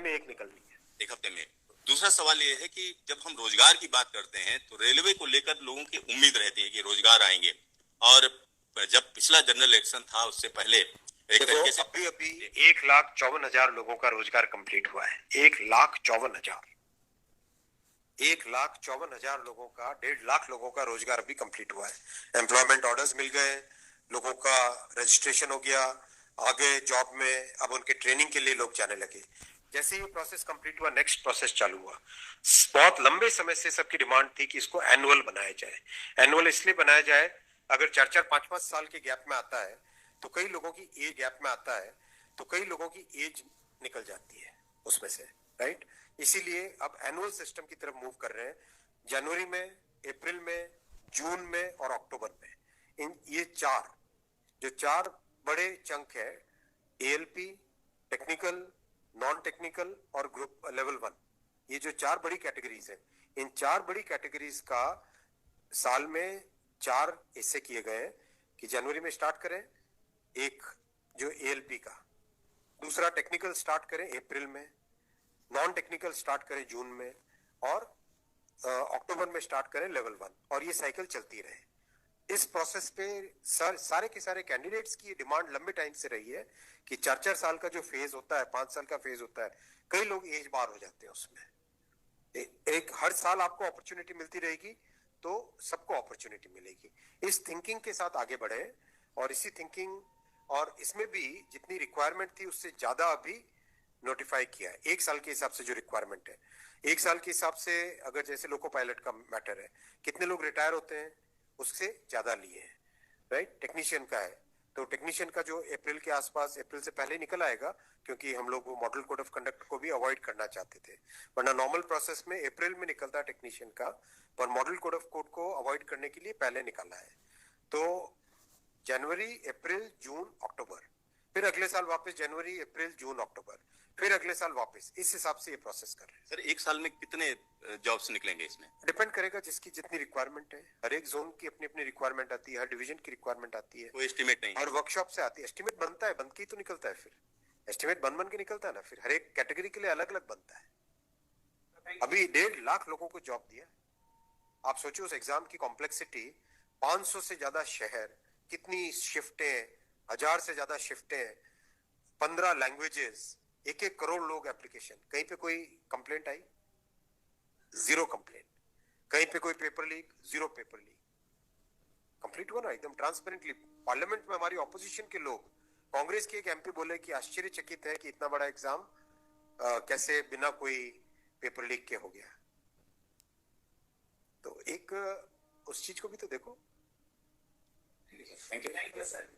में एक निकलनी है। एक हफ्ते में। दूसरा सवाल ये है कि जब हम रोजगार की बात करते हैं तो रेलवे को लेकर लोगों की उम्मीद रहती है कि रोजगार आएंगे, और जब पिछला जनरल इलेक्शन था उससे पहले एक तरीके से अभी 1,54,000 लोगों का रोजगार कंप्लीट हुआ है। 1,54,000 1,54,000 लोगों का, 1.5 लाख लोगों का रोजगार अभी कंप्लीट हुआ है। एम्प्लॉयमेंट ऑर्डर्स मिल गए, लोगों का रजिस्ट्रेशन हो गया, आगे जॉब में अब उनके ट्रेनिंग के लिए लोग जाने लगे। जैसे ये प्रोसेस कंप्लीट हुआ, नेक्स्ट प्रोसेस चालू हुआ। बहुत लंबे समय से सबकी डिमांड थी कि इसको एनुअल बनाया जाए। एनुअल इसलिए बनाया जाए, अगर 4-4, 5-5 साल के गैप में आता है तो कई लोगों की एज गैप में आता है तो कई लोगों की एज निकल जाती है उसमें से, राइट। इसीलिए अब एनुअल सिस्टम की तरफ मूव कर रहे हैं। जनवरी में, अप्रैल में, जून में और अक्टूबर में, इन ये चार बड़े चंक है, एएलपी, टेक्निकल, नॉन टेक्निकल और ग्रुप लेवल 1, ये जो 4 बड़ी कैटेगरीज है, इन 4 बड़ी कैटेगरीज का साल में 4 हिस्से किए गए हैं कि जनवरी में स्टार्ट करें एक जो एएलपी का, दूसरा टेक्निकल स्टार्ट करें अप्रैल में, नॉन टेक्निकल स्टार्ट करें जून में, और अक्टूबर में स्टार्ट करें लेवल 1, और ये साइकिल चलती रहे। इस प्रोसेस पे सारे के सारे कैंडिडेट्स की डिमांड लंबे टाइम से रही है कि 4-4 साल का जो फेज होता है, 5 साल का फेज होता है, कई लोग एज बार हो जाते हैं उसमें। एक हर साल आपको अपॉर्चुनिटी मिलती रहेगी तो सबको अपॉर्चुनिटी मिलेगी। इस थिंकिंग के साथ आगे बढ़े, और इसी थिंकिंग, और इसमें भी जितनी रिक्वायरमेंट थी उससे ज्यादा अभी नोटिफाई किया है। 1 साल के हिसाब से जो रिक्वायरमेंट है, 1 साल के हिसाब से, अगर जैसे लोको पायलट का मैटर है, कितने लोग रिटायर होते हैं उससे ज्यादा लिए हैं, राइट। टेक्नीशियन का है तो टेक्नीशियन का जो अप्रैल के आसपास, अप्रैल से पहले निकल आएगा, क्योंकि हम लोग वो मॉडल कोड ऑफ कंडक्ट को भी अवॉइड करना चाहते थे, वरना नॉर्मल प्रोसेस में अप्रैल में निकलता है टेक्नीशियन का, पर मॉडल कोड ऑफ कोड को अवॉइड करने के लिए पहले निकाला है। तो जनवरी, अप्रैल, जून, अक्टूबर, फिर अगले साल वापस जनवरी, अप्रैल, जून, अक्टूबर, फिर अगले साल वापस, इस हिसाब से ये प्रोसेस कर रहे हैं। सर 1 साल में कितने जॉब्स निकलेंगे इसमें? डिपेंड करेगा जिसकी जितनी रिक्वायरमेंट है। हर एक जोन की अपनी अपनी रिक्वायरमेंट आती है, हर डिवीजन की रिक्वायरमेंट आती है, कोई एस्टिमेट नहीं, हर वर्कशॉप से आती है। एस्टिमेट बनता है, बन के ही तो निकलता है, फिर एस्टिमेट बन के निकलता है ना, फिर हर एक कैटेगरी के लिए अलग अलग बनता है। अभी 1.5 लाख लोगों को जॉब दिया। आप सोचो उस एग्जाम की कॉम्प्लेक्सिटी, 500 से ज्यादा शहर, कितनी शिफ्टें, 1000 से ज्यादा शिफ्टें, 15 लैंग्वेजेस, 1-1 करोड़ लोग एप्लीकेशन। कहीं पे कोई कंप्लेंट आई? 0 कंप्लेंट। कहीं पे कोई paper leak? 0 paper leak. Complete हुआ ना एकदम ट्रांसपेरेंटली। पार्लियामेंट में हमारी ऑपोजिशन के लोग, कांग्रेस के एक एमपी बोले कि आश्चर्यचकित है कि इतना बड़ा एग्जाम कैसे बिना कोई पेपर लीक के हो गया। तो एक उस चीज को भी तो देखो। Thank you sir.